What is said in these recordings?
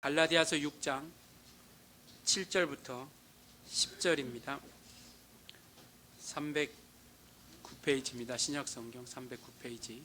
갈라디아서 6장 7절부터 10절입니다. 309페이지입니다. 신약성경 309페이지.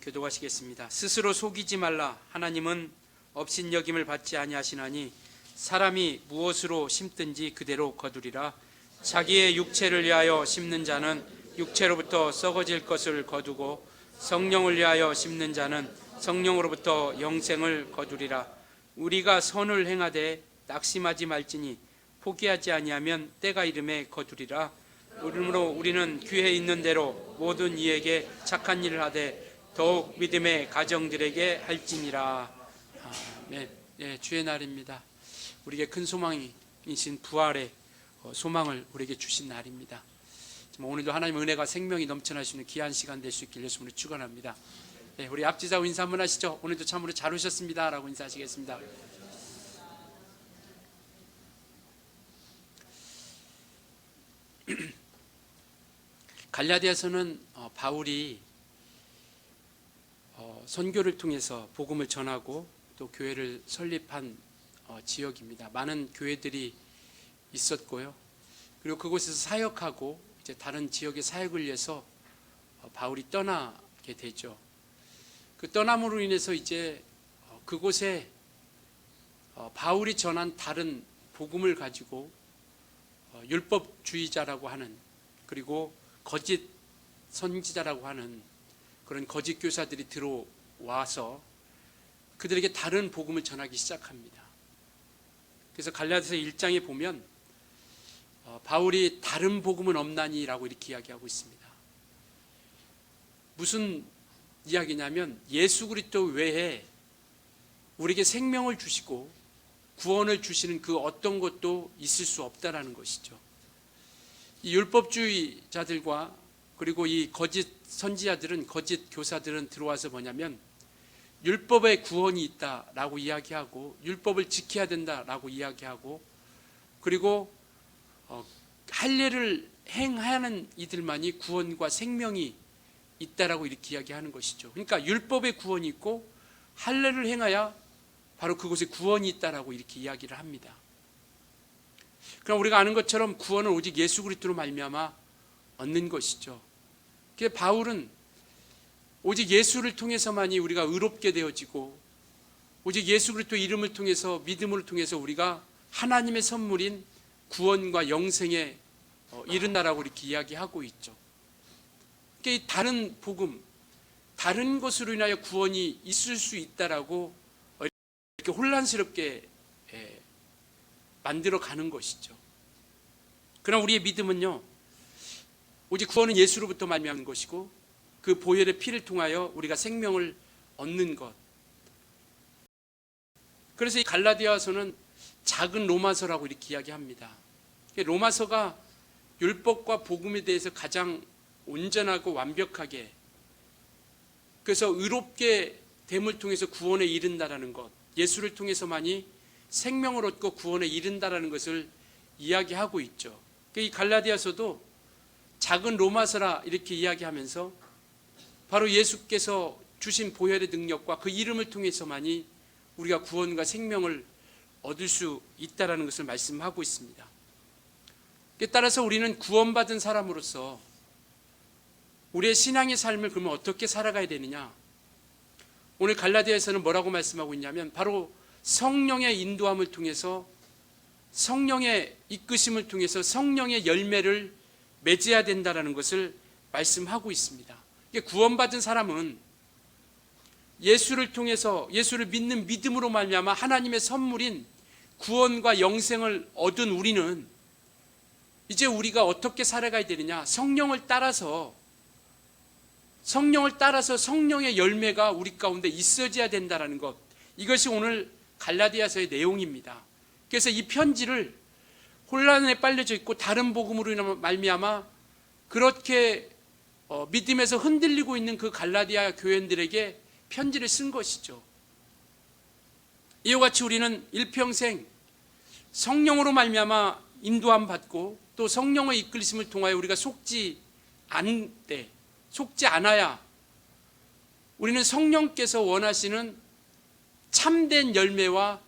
교독하시겠습니다. 스스로 속이지 말라. 하나님은 업신여김을 받지 아니하시나니 사람이 무엇으로 심든지 그대로 거두리라. 자기의 육체를 위하여 심는 자는 육체로부터 썩어질 것을 거두고 성령을 위하여 심는 자는 성령으로부터 영생을 거두리라. 우리가 선을 행하되 낙심하지 말지니 포기하지 아니하면 때가 이름에 거두리라. 그러므로 우리는 귀에 있는 대로 모든 이에게 착한 일을 하되 더욱 믿음의 가정들에게 할지니라. 아멘. 주의 날입니다. 우리에게 큰 소망이신 부활의 소망을 우리에게 주신 날입니다. 오늘도 하나님의 은혜가 생명이 넘쳐나시는 귀한 시간 될 수 있길 예수님으로 축원합니다. 우리 앞지사고 인사 한번 하시죠. 오늘도 참으로 잘 오셨습니다 라고 인사하시겠습니다. 갈라디아서는 바울이 선교를 통해서 복음을 전하고 또 교회를 설립한 지역입니다. 많은 교회들이 있었고요. 그리고 그곳에서 사역하고 이제 다른 지역의 사역을 위해서 바울이 떠나게 되죠. 그 떠남으로 인해서 이제 그곳에 바울이 전한 다른 복음을 가지고 율법주의자라고 하는, 그리고 거짓 선지자라고 하는 그런 거짓 교사들이 들어와서 그들에게 다른 복음을 전하기 시작합니다. 그래서 갈라디아서 1장에 보면 바울이 다른 복음은 없나니라고 이렇게 이야기하고 있습니다. 무슨 이야기냐면 예수 그리스도 외에 우리에게 생명을 주시고 구원을 주시는 그 어떤 것도 있을 수 없다라는 것이죠. 이 율법주의자들과 그리고 이 거짓 선지자들은, 거짓 교사들은 들어와서 뭐냐면 율법에 구원이 있다라고 이야기하고 율법을 지켜야 된다라고 이야기하고, 그리고 할례를 행하는 이들만이 구원과 생명이 있다라고 이렇게 이야기하는 것이죠. 그러니까 율법에 구원이 있고 할례를 행해야 바로 그곳에 구원이 있다라고 이렇게 이야기를 합니다. 그럼 우리가 아는 것처럼 구원은 오직 예수 그리스도로 말미암아 얻는 것이죠. 그래서 바울은 오직 예수를 통해서만이 우리가 의롭게 되어지고 오직 예수 그리스도 이름을 통해서, 믿음을 통해서 우리가 하나님의 선물인 구원과 영생에 이른다라고 이렇게 이야기하고 있죠. 그러니까 이 다른 복음, 다른 것으로 인하여 구원이 있을 수 있다라고 이렇게 혼란스럽게 만들어 가는 것이죠. 그러나 우리의 믿음은요, 오직 구원은 예수로부터 말미암는 것이고 그 보혈의 피를 통하여 우리가 생명을 얻는 것. 그래서 이 갈라디아서는 작은 로마서라고 이렇게 이야기합니다. 로마서가 율법과 복음에 대해서 가장 온전하고 완벽하게, 그래서 의롭게 됨을 통해서 구원에 이른다라는 것, 예수를 통해서만이 생명을 얻고 구원에 이른다라는 것을 이야기하고 있죠. 이 갈라디아서도 작은 로마서라 이렇게 이야기하면서 바로 예수께서 주신 보혈의 능력과 그 이름을 통해서만이 우리가 구원과 생명을 얻을 수 있다라는 것을 말씀하고 있습니다. 따라서 우리는 구원받은 사람으로서 우리의 신앙의 삶을 그러면 어떻게 살아가야 되느냐? 오늘 갈라디아에서는 뭐라고 말씀하고 있냐면 바로 성령의 인도함을 통해서, 성령의 이끄심을 통해서 성령의 열매를 맺어야 된다는 것을 말씀하고 있습니다. 구원받은 사람은 예수를 통해서, 예수를 믿는 믿음으로 말미암아 하나님의 선물인 구원과 영생을 얻은 우리는 이제 우리가 어떻게 살아가야 되느냐? 성령을 따라서 성령의 열매가 우리 가운데 있어져야 된다는 것, 이것이 오늘 갈라디아서의 내용입니다. 그래서 이 편지를 혼란에 빨려져 있고 다른 복음으로 말미암아 그렇게 믿음에서 흔들리고 있는 그 갈라디아 교인들에게 편지를 쓴 것이죠. 이와 같이 우리는 일평생 성령으로 말미암아 인도함 받고 또 성령의 이끌림을 통하여 우리가 속지 않아야 우리는 성령께서 원하시는 참된 열매와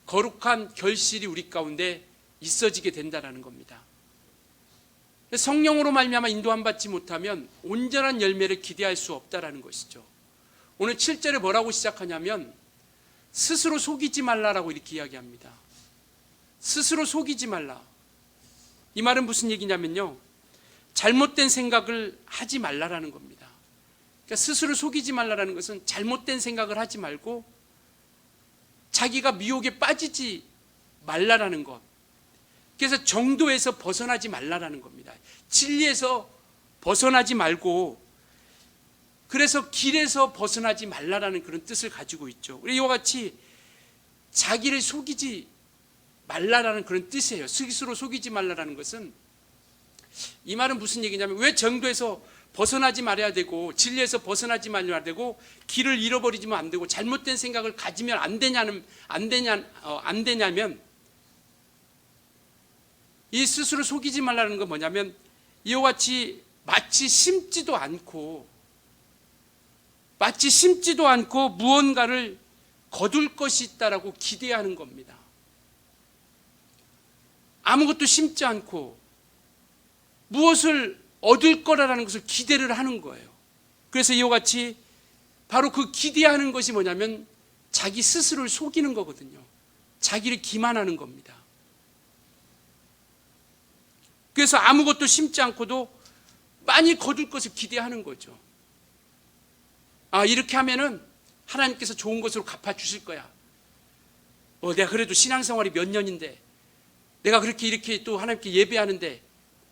거룩한 결실이 우리 가운데 있어지게 된다는 겁니다. 성령으로 말미암아 인도함 받지 못하면 온전한 열매를 기대할 수 없다는 것이죠. 오늘 7절에 뭐라고 시작하냐면 스스로 속이지 말라라고 이렇게 이야기합니다. 스스로 속이지 말라. 이 말은 무슨 얘기냐면요, 잘못된 생각을 하지 말라라는 겁니다. 그러니까 스스로 속이지 말라라는 것은 잘못된 생각을 하지 말고 자기가 미혹에 빠지지 말라라는 것. 그래서 정도에서 벗어나지 말라라는 겁니다. 진리에서 벗어나지 말고, 그래서 길에서 벗어나지 말라라는 그런 뜻을 가지고 있죠. 우리 이와 같이 자기를 속이지 말라라는 그런 뜻이에요. 스스로 속이지 말라라는 것은, 이 말은 무슨 얘기냐면, 왜 정도에서 벗어나지 말아야 되고 진리에서 벗어나지 말아야 되고 길을 잃어버리지면 안 되고 잘못된 생각을 가지면 안 되냐면, 이 스스로 속이지 말라는 건 뭐냐면, 이와 같이 마치 심지도 않고 무언가를 거둘 것이 있다라고 기대하는 겁니다. 아무것도 심지 않고 무엇을 얻을 거라는 것을 기대를 하는 거예요. 그래서 이와 같이 바로 그 기대하는 것이 뭐냐면 자기 스스로를 속이는 거거든요. 자기를 기만하는 겁니다. 그래서 아무것도 심지 않고도 많이 거둘 것을 기대하는 거죠. 이렇게 하면은 하나님께서 좋은 것으로 갚아주실 거야. 내가 그래도 신앙생활이 몇 년인데, 내가 그렇게 이렇게 또 하나님께 예배하는데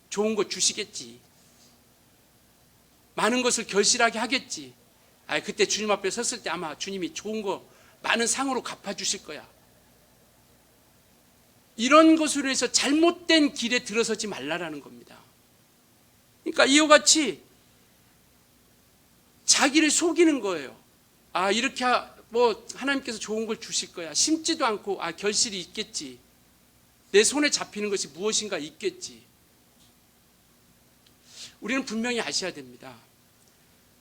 좋은 것 주시겠지. 많은 것을 결실하게 하겠지. 그때 주님 앞에 섰을 때 아마 주님이 좋은 거 많은 상으로 갚아주실 거야. 이런 것으로 해서 잘못된 길에 들어서지 말라라는 겁니다. 그러니까 이와 같이 자기를 속이는 거예요. 이렇게 하나님께서 좋은 걸 주실 거야. 심지도 않고 결실이 있겠지. 내 손에 잡히는 것이 무엇인가 있겠지. 우리는 분명히 아셔야 됩니다.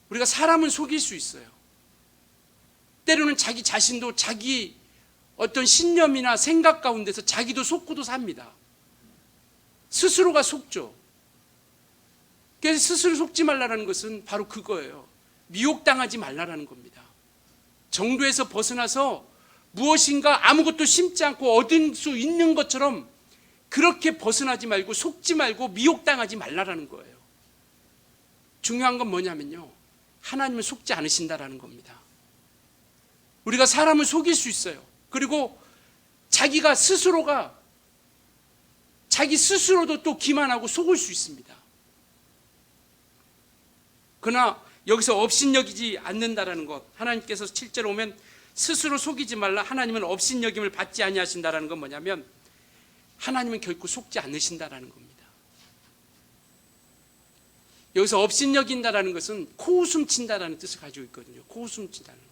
우리가 사람은 속일 수 있어요. 때로는 자기 자신도 자기 어떤 신념이나 생각 가운데서 자기도 속고도 삽니다. 스스로가 속죠. 그래서 스스로 속지 말라는 것은 바로 그거예요. 미혹당하지 말라는 겁니다. 정도에서 벗어나서 무엇인가 아무것도 심지 않고 얻을 수 있는 것처럼 그렇게 벗어나지 말고 속지 말고 미혹당하지 말라는 거예요. 중요한 건 뭐냐면요, 하나님을 속지 않으신다라는 겁니다. 우리가 사람을 속일 수 있어요. 그리고 자기 스스로도 또 기만하고 속을 수 있습니다. 그러나 여기서 업신여기지 않는다라는 것, 하나님께서 7절 오면 스스로 속이지 말라, 하나님은 업신여김을 받지 아니하신다라는 건 뭐냐면, 하나님은 결코 속지 않으신다라는 겁니다. 여기서 업신여긴다라는 것은 코웃음 친다라는 뜻을 가지고 있거든요. 코웃음 친다는 것.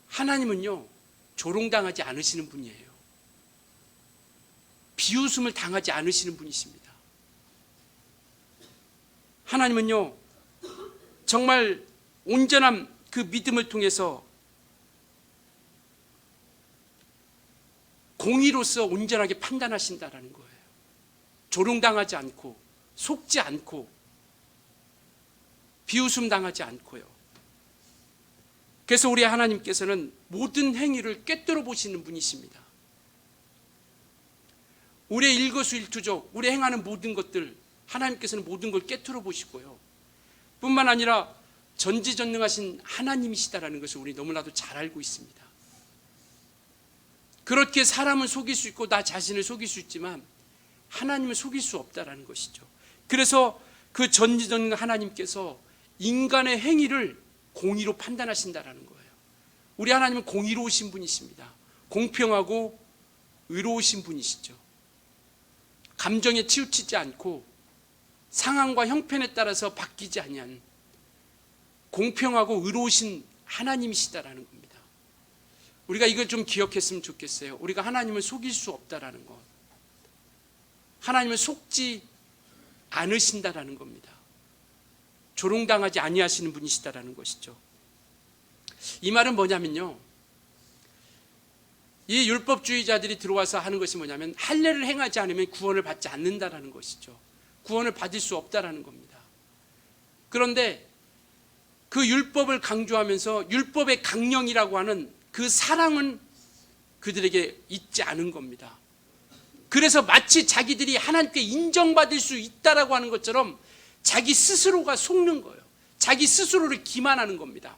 하나님은요, 조롱당하지 않으시는 분이에요. 비웃음을 당하지 않으시는 분이십니다. 하나님은요, 정말 온전한 그 믿음을 통해서 공의로서 온전하게 판단하신다라는 거예요. 조롱당하지 않고 속지 않고 비웃음 당하지 않고요. 그래서 우리 하나님께서는 모든 행위를 꿰뚫어 보시는 분이십니다. 우리의 일거수일투족, 우리 행하는 모든 것들, 하나님께서는 모든 걸 꿰뚫어 보시고요. 뿐만 아니라 전지전능하신 하나님이시다라는 것을 우리 너무나도 잘 알고 있습니다. 그렇게 사람을 속일 수 있고 나 자신을 속일 수 있지만 하나님을 속일 수 없다라는 것이죠. 그래서 그 전지전능한 하나님께서 인간의 행위를 공의로 판단하신다라는 거예요. 우리 하나님은 공의로우신 분이십니다. 공평하고 의로우신 분이시죠. 감정에 치우치지 않고 상황과 형편에 따라서 바뀌지 아니한 공평하고 의로우신 하나님이시다라는 겁니다. 우리가 이걸 좀 기억했으면 좋겠어요. 우리가 하나님을 속일 수 없다라는 것, 하나님을 속지 않으신다라는 겁니다. 조롱당하지 아니하시는 분이시다라는 것이죠. 이 말은 뭐냐면요, 이 율법주의자들이 들어와서 하는 것이 뭐냐면 할례를 행하지 않으면 구원을 받지 않는다라는 것이죠. 구원을 받을 수 없다라는 겁니다. 그런데 그 율법을 강조하면서 율법의 강령이라고 하는 그 사랑은 그들에게 있지 않은 겁니다. 그래서 마치 자기들이 하나님께 인정받을 수 있다라고 하는 것처럼 자기 스스로가 속는 거예요. 자기 스스로를 기만하는 겁니다.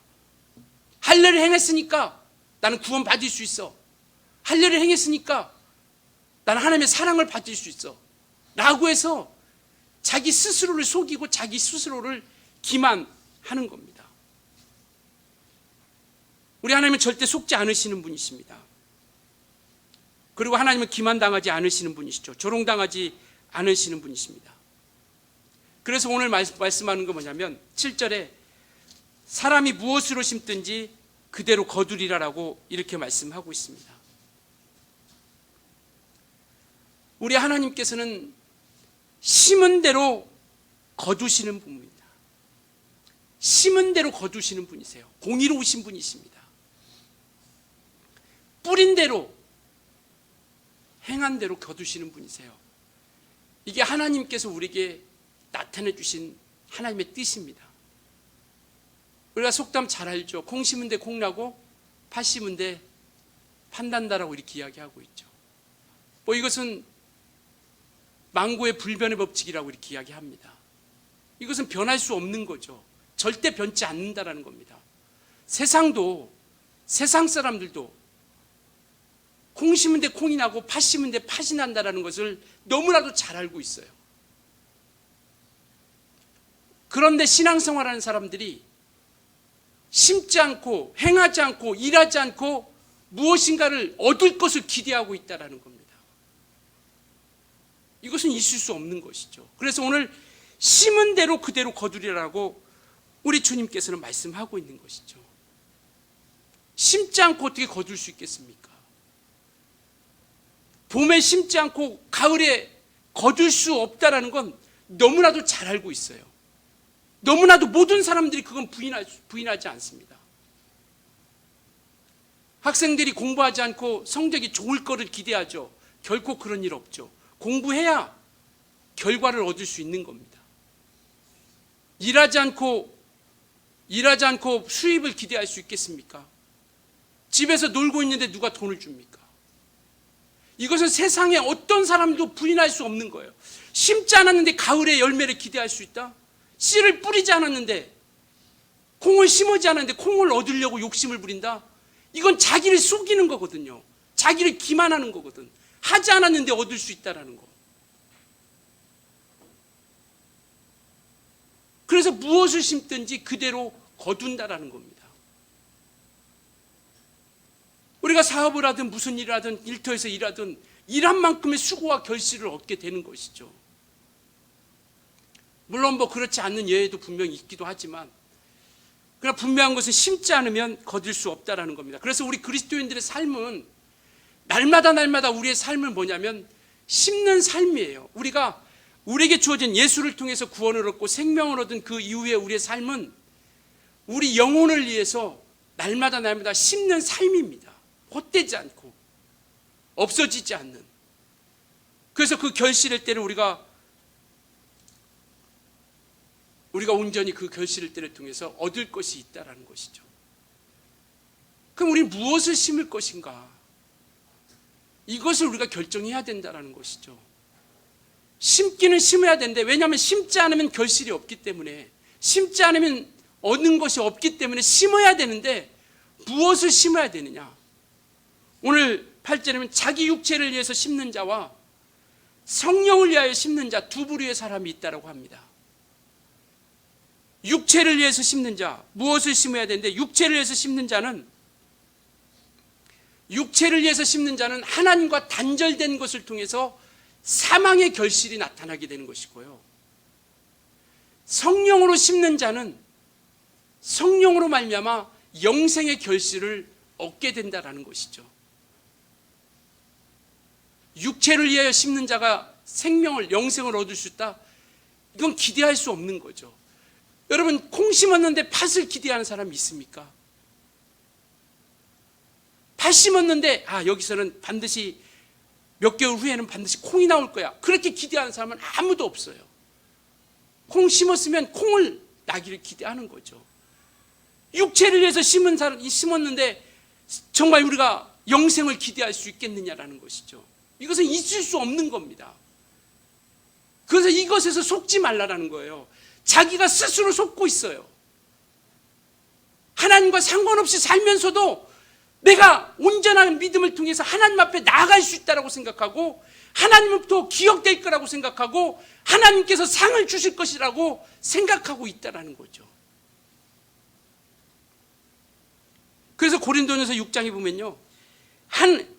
할례를 행했으니까 나는 구원 받을 수 있어. 할례를 행했으니까 나는 하나님의 사랑을 받을 수 있어. 라고 해서 자기 스스로를 속이고 자기 스스로를 기만하는 겁니다. 우리 하나님은 절대 속지 않으시는 분이십니다. 그리고 하나님은 기만당하지 않으시는 분이시죠. 조롱당하지 않으시는 분이십니다. 그래서 오늘 말씀하는 건 뭐냐면 7절에 사람이 무엇으로 심든지 그대로 거두리라라고 이렇게 말씀하고 있습니다. 우리 하나님께서는 심은 대로 거두시는 분입니다. 심은 대로 거두시는 분이세요. 공의로우신 분이십니다. 뿌린 대로 행한 대로 거두시는 분이세요. 이게 하나님께서 우리에게 나타내 주신 하나님의 뜻입니다. 우리가 속담 잘 알죠. 콩 심은 데 콩 나고 팥 심은 데 판단다라고 이렇게 이야기하고 있죠. 이것은 망고의 불변의 법칙이라고 이렇게 이야기합니다. 이것은 변할 수 없는 거죠. 절대 변치 않는다라는 겁니다. 세상도, 세상 사람들도 콩 심은 데 콩이 나고 팥 심은 데 팥이 난다라는 것을 너무나도 잘 알고 있어요. 그런데 신앙생활하는 사람들이 심지 않고 행하지 않고 일하지 않고 무엇인가를 얻을 것을 기대하고 있다는 겁니다. 이것은 있을 수 없는 것이죠. 그래서 오늘 심은 대로 그대로 거두리라고 우리 주님께서는 말씀하고 있는 것이죠. 심지 않고 어떻게 거둘 수 있겠습니까? 봄에 심지 않고 가을에 거둘 수 없다는 건 너무나도 잘 알고 있어요. 너무나도 모든 사람들이 그건 부인하지 않습니다. 학생들이 공부하지 않고 성적이 좋을 거를 기대하죠. 결코 그런 일 없죠. 공부해야 결과를 얻을 수 있는 겁니다. 일하지 않고 수입을 기대할 수 있겠습니까? 집에서 놀고 있는데 누가 돈을 줍니까? 이것은 세상에 어떤 사람도 부인할 수 없는 거예요. 심지 않았는데 가을에 열매를 기대할 수 있다? 씨를 뿌리지 않았는데, 콩을 심지 않았는데 콩을 얻으려고 욕심을 부린다? 이건 자기를 속이는 거거든요. 자기를 기만하는 거거든. 하지 않았는데 얻을 수 있다는 거. 그래서 무엇을 심든지 그대로 거둔다라는 겁니다. 우리가 사업을 하든 무슨 일을 하든 일터에서 일하든 일한 만큼의 수고와 결실을 얻게 되는 것이죠. 물론 그렇지 않는 예외도 분명히 있기도 하지만, 그러나 분명한 것은 심지 않으면 거둘 수 없다라는 겁니다. 그래서 우리 그리스도인들의 삶은 날마다 우리의 삶은 뭐냐면 심는 삶이에요. 우리에게 주어진 예수를 통해서 구원을 얻고 생명을 얻은 그 이후에 우리의 삶은 우리 영혼을 위해서 날마다 심는 삶입니다. 헛되지 않고 없어지지 않는. 그래서 그 결실의 때를 우리가 온전히 그 결실의 때를 통해서 얻을 것이 있다라는 것이죠. 그럼 우리는 무엇을 심을 것인가? 이것을 우리가 결정해야 된다는 것이죠. 심기는 심어야 되는데, 왜냐하면 심지 않으면 결실이 없기 때문에, 심지 않으면 얻는 것이 없기 때문에 심어야 되는데, 무엇을 심어야 되느냐? 오늘 8절에 보면 자기 육체를 위해서 심는 자와 성령을 위하여 심는 자 두 부류의 사람이 있다고 합니다. 육체를 위해서 심는 자, 무엇을 심어야 되는데, 육체를 위해서 심는 자는 하나님과 단절된 것을 통해서 사망의 결실이 나타나게 되는 것이고요. 성령으로 심는 자는 성령으로 말미암아 영생의 결실을 얻게 된다는 것이죠. 육체를 위하여 심는 자가 영생을 얻을 수 있다? 이건 기대할 수 없는 거죠. 여러분, 콩 심었는데 팥을 기대하는 사람이 있습니까? 다 심었는데 여기서는 반드시 몇 개월 후에는 반드시 콩이 나올 거야. 그렇게 기대하는 사람은 아무도 없어요. 콩 심었으면 콩을 나기를 기대하는 거죠. 육체를 위해서 심었는데 정말 우리가 영생을 기대할 수 있겠느냐라는 것이죠. 이것은 있을 수 없는 겁니다. 그래서 이것에서 속지 말라라는 거예요. 자기가 스스로 속고 있어요. 하나님과 상관없이 살면서도 내가 온전한 믿음을 통해서 하나님 앞에 나아갈 수 있다고 생각하고 하나님부터 기억될 거라고 생각하고 하나님께서 상을 주실 것이라고 생각하고 있다는 거죠. 그래서 고린도전서 6장에 보면요,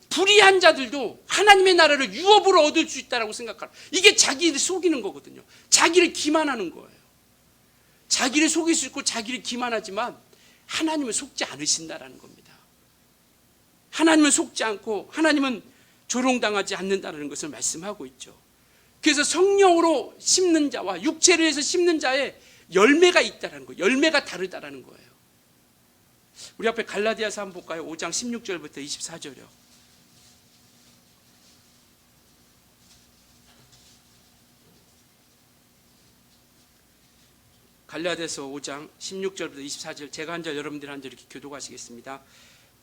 불의한 자들도 하나님의 나라를 유업으로 얻을 수 있다고 생각하라. 이게 자기를 속이는 거거든요. 자기를 기만하는 거예요. 자기를 속일 수 있고 자기를 기만하지만 하나님을 속지 않으신다라는 겁니다. 하나님은 속지 않고 하나님은 조롱당하지 않는다는 것을 말씀하고 있죠. 그래서 성령으로 심는 자와 육체를 위해서 심는 자의 열매가 있다는 거예요. 열매가 다르다는 거예요. 우리 앞에 갈라디아서 한번 볼까요? 5장 16절부터 24절이요. 갈라디아서 5장 16절부터 24절, 제가 한 절 여러분들이 한 절 이렇게 교독하시겠습니다.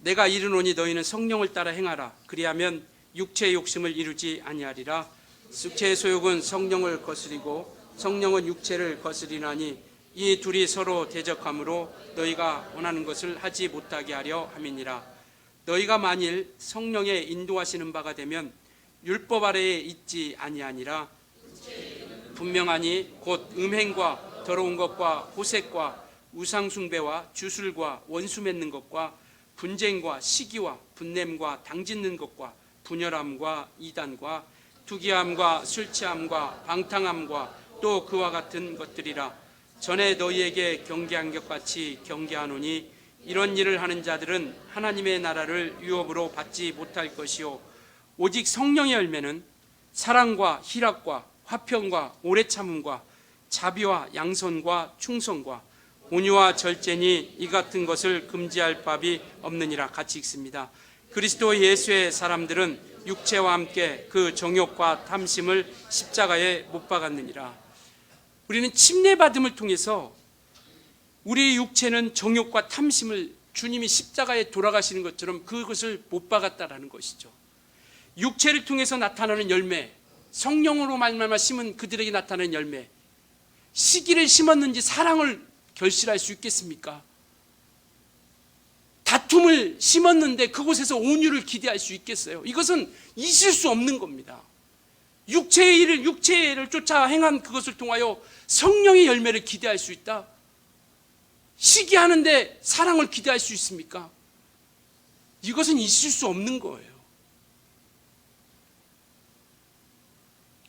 내가 이르노니 너희는 성령을 따라 행하라. 그리하면 육체의 욕심을 이루지 아니하리라. 육체의 소욕은 성령을 거스리고 성령은 육체를 거스리나니 이 둘이 서로 대적하므로 너희가 원하는 것을 하지 못하게 하려 함이니라. 너희가 만일 성령의 인도하시는 바가 되면 율법 아래에 있지 아니하니라. 분명하니 곧 음행과 더러운 것과 호색과 우상숭배와 주술과 원수 맺는 것과 분쟁과 시기와 분냄과 당짓는 것과 분열함과 이단과 투기함과 술취함과 방탕함과 또 그와 같은 것들이라. 전에 너희에게 경계한 것 같이 경계하노니 이런 일을 하는 자들은 하나님의 나라를 유업으로 받지 못할 것이요 오직 성령의 열매는 사랑과 희락과 화평과 오래 참음과 자비와 양선과 충성과 온유와 절제니 이 같은 것을 금지할 법이 없느니라. 같이 읽습니다. 그리스도 예수의 사람들은 육체와 함께 그 정욕과 탐심을 십자가에 못 박았느니라. 우리는 침례받음을 통해서 우리 육체는 정욕과 탐심을 주님이 십자가에 돌아가시는 것처럼 그것을 못 박았다라는 것이죠. 육체를 통해서 나타나는 열매, 성령으로 말미암아 심은 그들에게 나타나는 열매, 시기를 심었는지 사랑을 결실할 수 있겠습니까? 다툼을 심었는데 그곳에서 온유를 기대할 수 있겠어요? 이것은 있을 수 없는 겁니다. 육체의 일을 쫓아 행한 그것을 통하여 성령의 열매를 기대할 수 있다? 시기하는데 사랑을 기대할 수 있습니까? 이것은 있을 수 없는 거예요.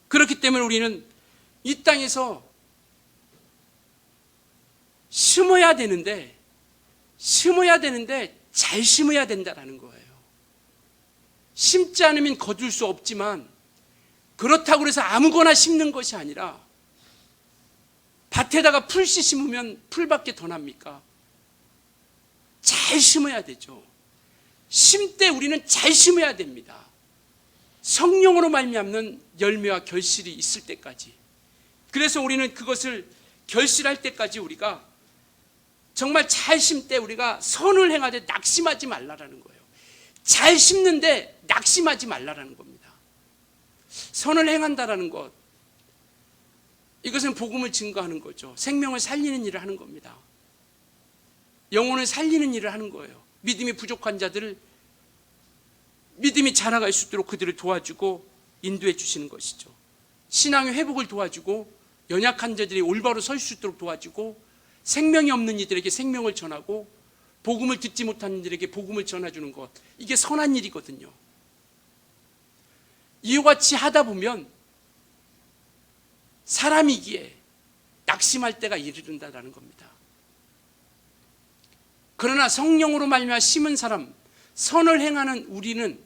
그렇기 때문에 우리는 이 땅에서 심어야 되는데 잘 심어야 된다는 거예요. 심지 않으면 거둘 수 없지만 그렇다고 해서 아무거나 심는 것이 아니라 밭에다가 풀씨 심으면 풀밖에 더 납니까? 잘 심어야 되죠. 심때 우리는 잘 심어야 됩니다. 성령으로 말미암는 열매와 결실이 있을 때까지. 그래서 우리는 그것을 결실할 때까지 우리가 정말 잘 심때 우리가 선을 행하되 낙심하지 말라라는 거예요. 잘 심는데 낙심하지 말라라는 겁니다. 선을 행한다라는 것, 이것은 복음을 증거하는 거죠. 생명을 살리는 일을 하는 겁니다. 영혼을 살리는 일을 하는 거예요. 믿음이 부족한 자들을 믿음이 자라갈 수 있도록 그들을 도와주고 인도해 주시는 것이죠. 신앙의 회복을 도와주고 연약한 자들이 올바로 설 수 있도록 도와주고 생명이 없는 이들에게 생명을 전하고 복음을 듣지 못한 이들에게 복음을 전해주는 것, 이게 선한 일이거든요. 이와 같이 하다 보면 사람이기에 낙심할 때가 이르른다는 겁니다. 그러나 성령으로 말미암아 심은 사람, 선을 행하는 우리는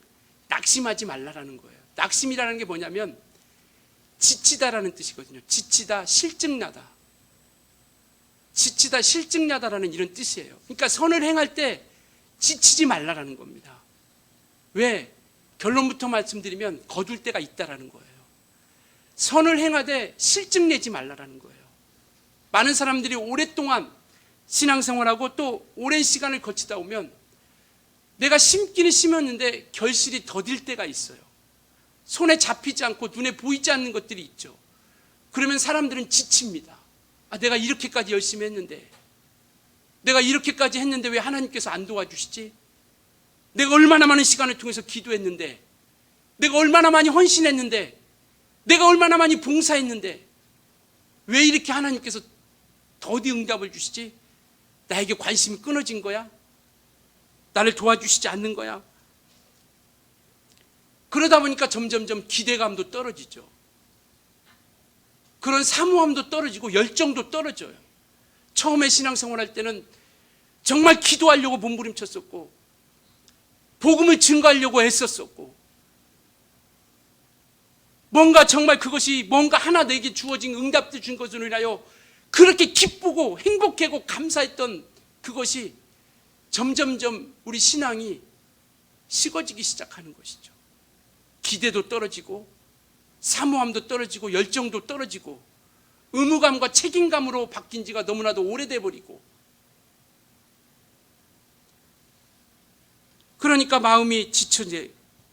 낙심하지 말라라는 거예요. 낙심이라는 게 뭐냐면 지치다라는 뜻이거든요. 지치다, 실증나다. 지치다, 실증나다라는 이런 뜻이에요. 그러니까 선을 행할 때 지치지 말라라는 겁니다. 왜? 결론부터 말씀드리면 거둘 때가 있다라는 거예요. 선을 행하되 실증 내지 말라라는 거예요. 많은 사람들이 오랫동안 신앙생활하고 또 오랜 시간을 거치다 오면 내가 심기는 심었는데 결실이 더딜 때가 있어요. 손에 잡히지 않고 눈에 보이지 않는 것들이 있죠. 그러면 사람들은 지칩니다. 내가 이렇게까지 열심히 했는데, 내가 이렇게까지 했는데 왜 하나님께서 안 도와주시지? 내가 얼마나 많은 시간을 통해서 기도했는데, 내가 얼마나 많이 헌신했는데, 내가 얼마나 많이 봉사했는데 왜 이렇게 하나님께서 더디 응답을 주시지? 나에게 관심이 끊어진 거야? 나를 도와주시지 않는 거야? 그러다 보니까 점점점 기대감도 떨어지죠. 그런 사모함도 떨어지고 열정도 떨어져요. 처음에 신앙생활 할 때는 정말 기도하려고 몸부림쳤었고 복음을 증거하려고 애썼었고 뭔가 정말 그것이 뭔가 하나 내게 주어진 응답들 준 것으로 인하여 그렇게 기쁘고 행복하고 감사했던 그것이 점점점 우리 신앙이 식어지기 시작하는 것이죠. 기대도 떨어지고 사모함도 떨어지고 열정도 떨어지고 의무감과 책임감으로 바뀐 지가 너무나도 오래돼 버리고 그러니까 마음이 지쳐져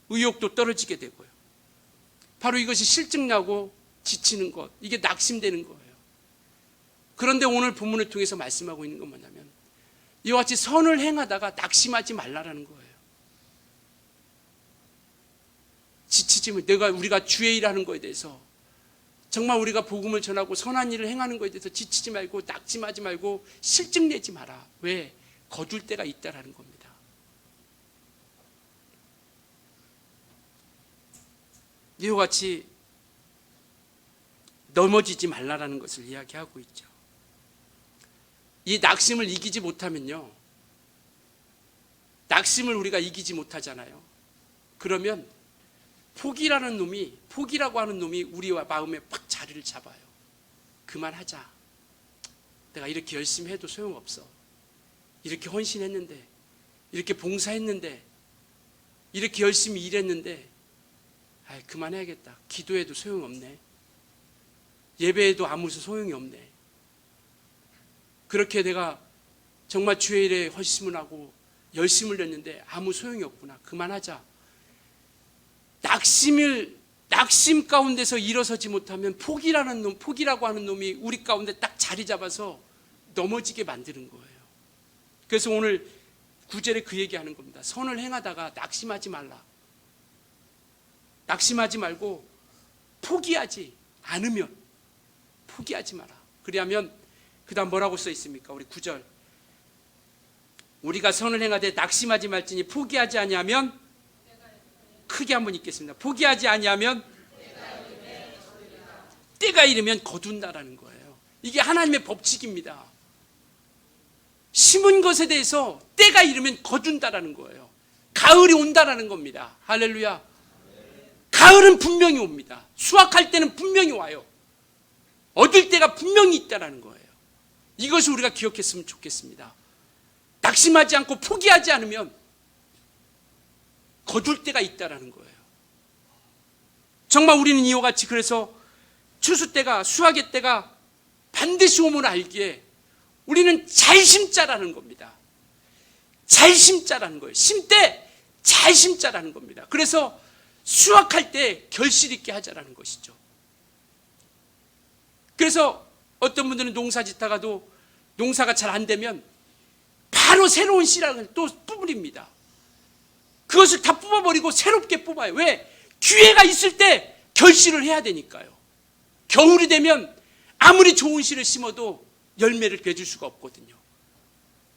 의욕도 떨어지게 되고요. 바로 이것이 실증나고 지치는 것, 이게 낙심되는 거예요. 그런데 오늘 본문을 통해서 말씀하고 있는 건 뭐냐면 이와 같이 선을 행하다가 낙심하지 말라라는 거예요. 지치지 말고 우리가 주의 일하는 거에 대해서 정말 우리가 복음을 전하고 선한 일을 행하는 거에 대해서 지치지 말고 낙심하지 말고 실증내지 마라. 왜? 거둘 때가 있다라는 겁니다. 이와 같이 넘어지지 말라라는 것을 이야기하고 있죠. 이 낙심을 이기지 못하면요, 낙심을 우리가 이기지 못하잖아요. 그러면 포기라고 하는 놈이 우리와 마음에 팍 자리를 잡아요. 그만하자. 내가 이렇게 열심히 해도 소용없어. 이렇게 헌신했는데, 이렇게 봉사했는데, 이렇게 열심히 일했는데 그만해야겠다. 기도해도 소용없네. 예배에도 아무 소용이 없네. 그렇게 내가 정말 주의 일에 헌신을 하고 열심을 냈는데 아무 소용이 없구나. 그만하자. 낙심 가운데서 일어서지 못하면 포기라고 하는 놈이 우리 가운데 딱 자리 잡아서 넘어지게 만드는 거예요. 그래서 오늘 9절에 그 얘기하는 겁니다. 선을 행하다가 낙심하지 말라. 낙심하지 말고 포기하지 않으면 포기하지 마라. 그리하면 그 다음 뭐라고 써 있습니까? 우리 9절. 우리가 선을 행하되 낙심하지 말지니 포기하지 아니하면, 크게 한번 읽겠습니다. 포기하지 아니하면 때가 이르면 거둔다라는 거예요. 이게 하나님의 법칙입니다. 심은 것에 대해서 때가 이르면 거둔다라는 거예요. 가을이 온다라는 겁니다. 할렐루야. 가을은 분명히 옵니다. 수확할 때는 분명히 와요. 얻을 때가 분명히 있다라는 거예요. 이것을 우리가 기억했으면 좋겠습니다. 낙심하지 않고 포기하지 않으면 거둘 때가 있다라는 거예요. 정말 우리는 이와 같이 그래서 추수 때가, 수확의 때가 반드시 오면 알기에 우리는 잘 심자라는 겁니다. 잘 심자라는 거예요. 심때 잘 심자라는 겁니다. 그래서 수확할 때 결실 있게 하자라는 것이죠. 그래서 어떤 분들은 농사 짓다가도 농사가 잘 안 되면 바로 새로운 씨랑을 또 뿌립니다. 그것을 다 뽑아버리고 새롭게 뽑아요. 왜? 기회가 있을 때 결실을 해야 되니까요. 겨울이 되면 아무리 좋은 씨를 심어도 열매를 맺을 수가 없거든요.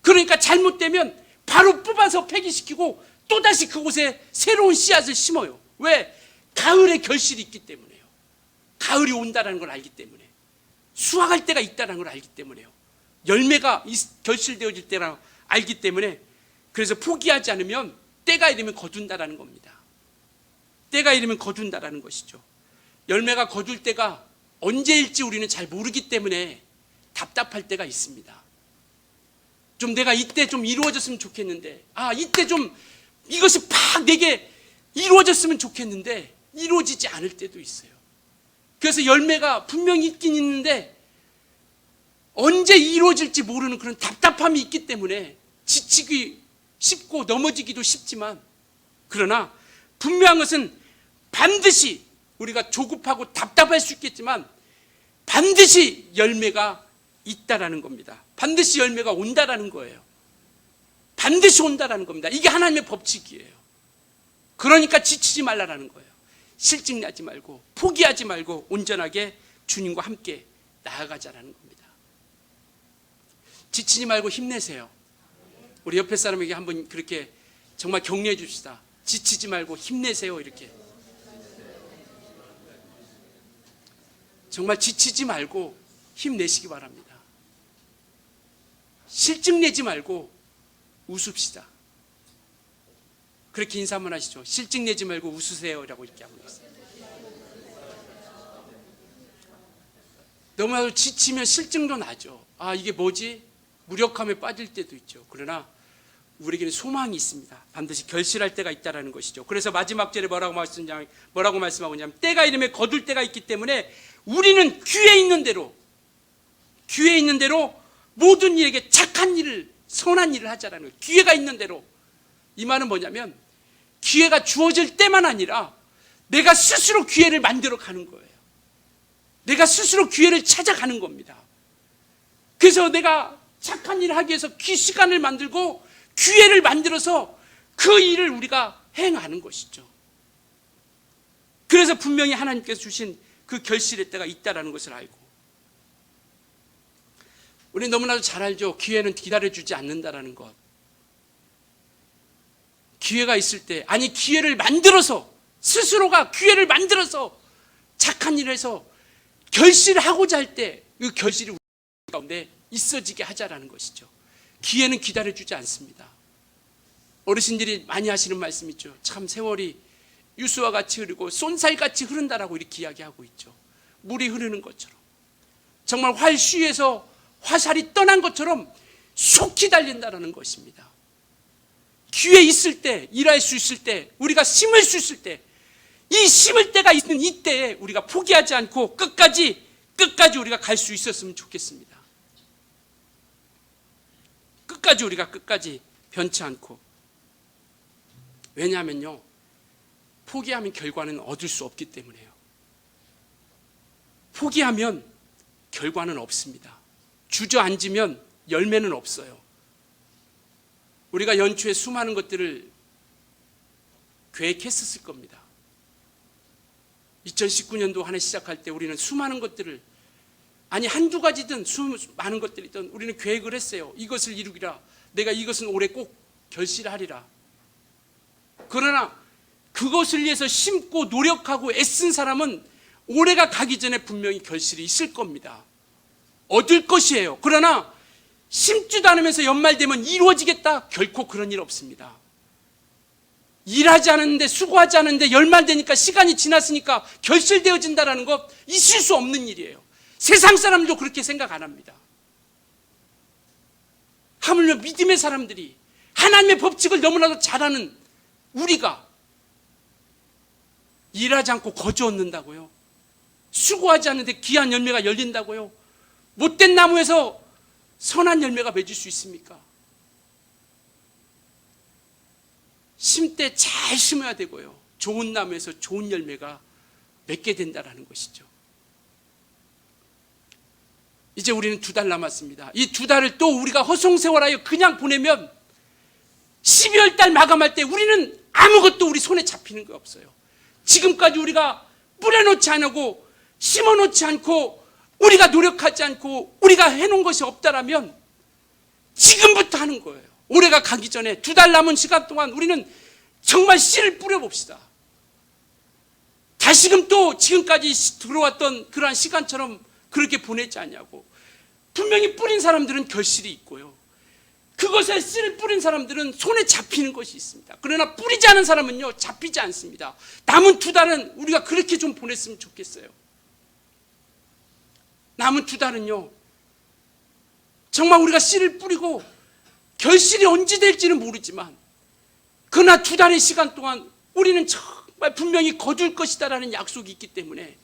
그러니까 잘못되면 바로 뽑아서 폐기시키고 또다시 그곳에 새로운 씨앗을 심어요. 왜? 가을에 결실이 있기 때문에요. 가을이 온다는 걸 알기 때문에, 수확할 때가 있다는 걸 알기 때문에요. 열매가 결실되어질 때라 알기 때문에, 그래서 포기하지 않으면 때가 이르면 거둔다라는 겁니다. 때가 이르면 거둔다라는 것이죠. 열매가 거둘 때가 언제일지 우리는 잘 모르기 때문에 답답할 때가 있습니다. 좀 내가 이때 좀 이루어졌으면 좋겠는데, 이때 좀 이것이 팍 내게 이루어졌으면 좋겠는데 이루어지지 않을 때도 있어요. 그래서 열매가 분명히 있긴 있는데 언제 이루어질지 모르는 그런 답답함이 있기 때문에 지치기 쉽고 넘어지기도 쉽지만, 그러나 분명한 것은 반드시 우리가 조급하고 답답할 수 있겠지만 반드시 열매가 있다라는 겁니다. 반드시 열매가 온다라는 거예요. 반드시 온다라는 겁니다. 이게 하나님의 법칙이에요. 그러니까 지치지 말라라는 거예요. 실증나지 말고 포기하지 말고 온전하게 주님과 함께 나아가자라는 겁니다. 지치지 말고 힘내세요. 우리 옆에 사람에게 한번 그렇게 정말 격려해 줍시다. 지치지 말고 힘내세요. 이렇게 정말 지치지 말고 힘내시기 바랍니다. 실증내지 말고 웃읍시다. 그렇게 인사 한번 하시죠. 실증내지 말고 웃으세요 라고 이렇게 한번 했어요. 너무나도 지치면 실증도 나죠. 아, 이게 뭐지? 무력함에 빠질 때도 있죠. 그러나 우리에게는 소망이 있습니다. 반드시 결실할 때가 있다는 것이죠. 그래서 마지막 절에 뭐라고 말씀하고 있냐면, 때가 이름에 거둘 때가 있기 때문에 우리는 귀에 있는 대로 모든 일에게 착한 일을, 선한 일을 하자라는 거예요. 기회가 있는 대로. 이 말은 뭐냐면 기회가 주어질 때만 아니라 내가 스스로 기회를 만들어 가는 거예요. 내가 스스로 기회를 찾아가는 겁니다. 그래서 내가 착한 일을 하기 위해서 시간을 만들고 기회를 만들어서 그 일을 우리가 행하는 것이죠. 그래서 분명히 하나님께서 주신 그 결실의 때가 있다는 것을 알고, 우리 너무나도 잘 알죠. 기회는 기다려주지 않는다는 것. 기회가 있을 때, 아니 기회를 만들어서, 스스로가 기회를 만들어서 착한 일을 해서 결실을 하고자 할 때 그 결실이 우리 가운데 있어지게 하자라는 것이죠. 기회는 기다려주지 않습니다. 어르신들이 많이 하시는 말씀 있죠. 참 세월이 유수와 같이 흐르고 쏜살같이 흐른다라고 이렇게 이야기하고 있죠. 물이 흐르는 것처럼, 정말 활쉬에서 화살이 떠난 것처럼 속히 달린다라는 것입니다. 기회 있을 때, 일할 수 있을 때, 우리가 심을 수 있을 때, 이 심을 때가 있는 이때에 우리가 포기하지 않고 끝까지 우리가 갈 수 있었으면 좋겠습니다. 끝까지 변치 않고. 왜냐하면요, 포기하면 결과는 얻을 수 없기 때문에요. 포기하면 결과는 없습니다. 주저앉으면 열매는 없어요. 우리가 연초에 수많은 것들을 계획했었을 겁니다. 2019년도 한 해 시작할 때 우리는 수많은 것들을, 아니 한두 가지든 수많은 것들이든 우리는 계획을 했어요. 이것을 이루기라, 내가 이것은 올해 꼭 결실하리라. 그러나 그것을 위해서 심고 노력하고 애쓴 사람은 올해가 가기 전에 분명히 결실이 있을 겁니다. 얻을 것이에요. 그러나 심지도 않으면서 연말 되면 이루어지겠다? 결코 그런 일 없습니다. 일하지 않았는데, 수고하지 않았는데 연말 되니까, 시간이 지났으니까 결실되어진다는 것 있을 수 없는 일이에요. 세상 사람들도 그렇게 생각 안 합니다. 하물며 믿음의 사람들이, 하나님의 법칙을 너무나도 잘 아는 우리가 일하지 않고 거저 얻는다고요? 수고하지 않는데 귀한 열매가 열린다고요? 못된 나무에서 선한 열매가 맺을 수 있습니까? 심때 잘 심어야 되고요, 좋은 나무에서 좋은 열매가 맺게 된다는 것이죠. 이제 우리는 2달 남았습니다. 이 2달을 또 우리가 허송세월하여 그냥 보내면 12월 달 마감할 때 우리는 아무것도 우리 손에 잡히는 게 없어요. 지금까지 우리가 뿌려놓지 않고 심어놓지 않고 우리가 노력하지 않고 우리가 해놓은 것이 없다라면 지금부터 하는 거예요. 올해가 가기 전에 2달 남은 시간 동안 우리는 정말 씨를 뿌려봅시다. 다시금 또 지금까지 들어왔던 그러한 시간처럼 그렇게 보내지 않냐고. 분명히 뿌린 사람들은 결실이 있고요, 그것에 씨를 뿌린 사람들은 손에 잡히는 것이 있습니다. 그러나 뿌리지 않은 사람은요, 잡히지 않습니다. 남은 2달은 우리가 그렇게 좀 보냈으면 좋겠어요. 남은 2달은요, 정말 우리가 씨를 뿌리고 결실이 언제 될지는 모르지만, 그러나 2달의 시간 동안 우리는 정말 분명히 거둘 것이다라는 약속이 있기 때문에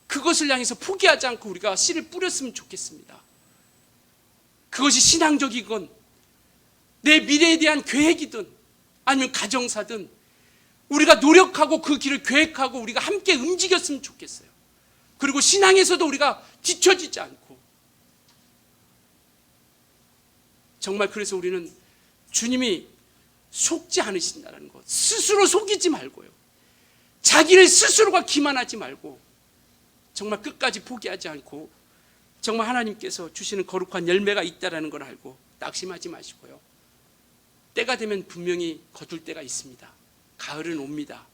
그것을 향해서 포기하지 않고 우리가 씨를 뿌렸으면 좋겠습니다. 그것이 신앙적이건 내 미래에 대한 계획이든 아니면 가정사든 우리가 노력하고 그 길을 계획하고 우리가 함께 움직였으면 좋겠어요. 그리고 신앙에서도 우리가 뒤처지지 않고, 정말 그래서 우리는 주님이 속지 않으신다는 것, 스스로 속이지 말고요, 자기를 스스로가 기만하지 말고 정말 끝까지 포기하지 않고 정말 하나님께서 주시는 거룩한 열매가 있다는 걸 알고 낙심하지 마시고요, 때가 되면 분명히 거둘 때가 있습니다. 가을은 옵니다.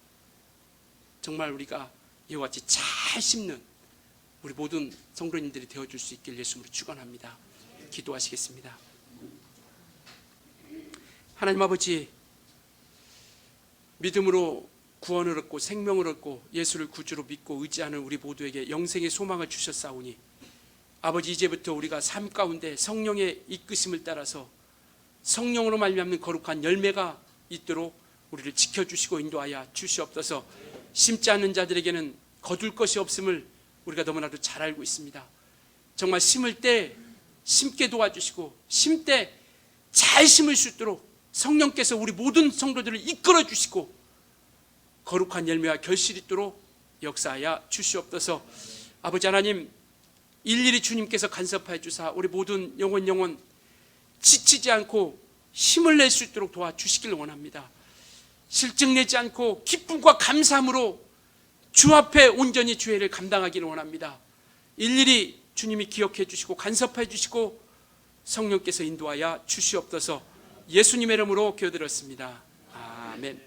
정말 우리가 이와 같이 잘 심는 우리 모든 성도님들이 되어줄 수 있길 예수님으로 축원합니다. 기도하시겠습니다. 하나님 아버지, 믿음으로 구원을 얻고 생명을 얻고 예수를 구주로 믿고 의지하는 우리 모두에게 영생의 소망을 주셨사오니 아버지, 이제부터 우리가 삶 가운데 성령의 이끄심을 따라서 성령으로 말미암는 거룩한 열매가 있도록 우리를 지켜주시고 인도하여 주시옵소서. 심지 않는 자들에게는 거둘 것이 없음을 우리가 너무나도 잘 알고 있습니다. 정말 심을 때 심게 도와주시고 심 때 잘 심을 수 있도록 성령께서 우리 모든 성도들을 이끌어 주시고 거룩한 열매와 결실이 있도록 역사하여 주시옵소서. 아버지 하나님, 일일이 주님께서 간섭하여 주사 우리 모든 영혼 지치지 않고 힘을 낼 수 있도록 도와주시길 원합니다. 실증내지 않고 기쁨과 감사함으로 주 앞에 온전히 주의를 감당하기를 원합니다. 일일이 주님이 기억해 주시고 간섭해 주시고 성령께서 인도하여 주시옵소서. 예수님의 이름으로 기도드렸습니다. 아멘.